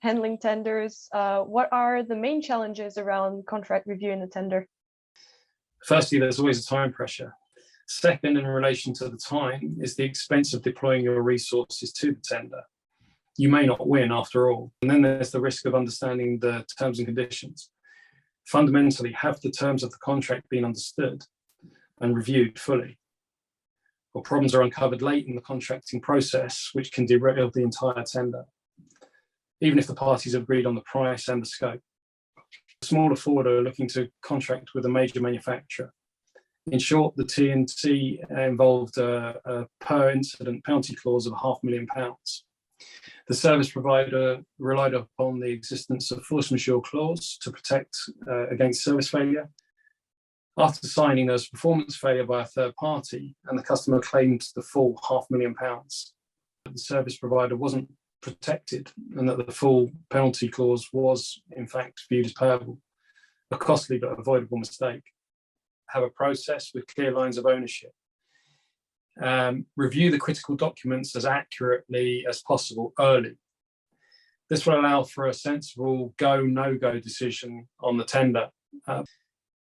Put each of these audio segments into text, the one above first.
handling tenders, what are the main challenges around contract review in a tender? Firstly, there's always a time pressure. Second, in relation to the time, is the expense of deploying your resources to the tender. You may not win after all. And then there's the risk of understanding the terms and conditions. Fundamentally, have the terms of the contract been understood and reviewed fully? Or problems are uncovered late in the contracting process, which can derail the entire tender, even if the parties have agreed on the price and the scope. A smaller forwarder looking to contract with a major manufacturer. In short, the T&C involved a per incident penalty clause of £500,000. The service provider relied upon the existence of force majeure clause to protect against service failure. After signing, there was performance failure by a third party, and the customer claimed the full £500,000. The service provider wasn't protected, and that the full penalty clause was, in fact, viewed as payable. A costly but avoidable mistake. Have a process with clear lines of ownership. Review the critical documents as accurately as possible early. This will allow for a sensible go, no-go decision on the tender.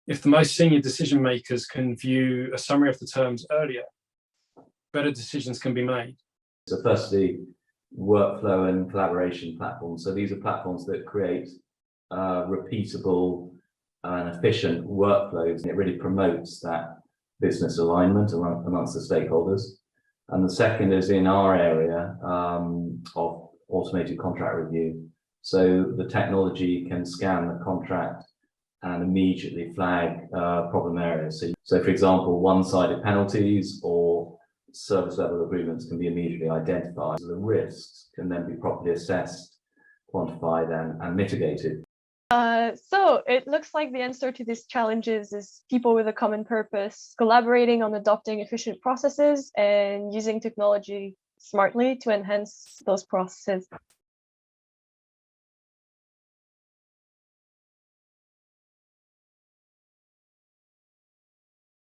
If the most senior decision makers can view a summary of the terms earlier, better decisions can be made. So firstly, workflow and collaboration platforms. So these are platforms that create repeatable and efficient workflows, and it really promotes that business alignment amongst the stakeholders. And the second is in our area of automated contract review. So the technology can scan the contract and immediately flag problem areas. So for example, one-sided penalties or service level agreements can be immediately identified. So the risks can then be properly assessed, quantified and mitigated. So it looks like the answer to these challenges is people with a common purpose, collaborating on adopting efficient processes and using technology smartly to enhance those processes.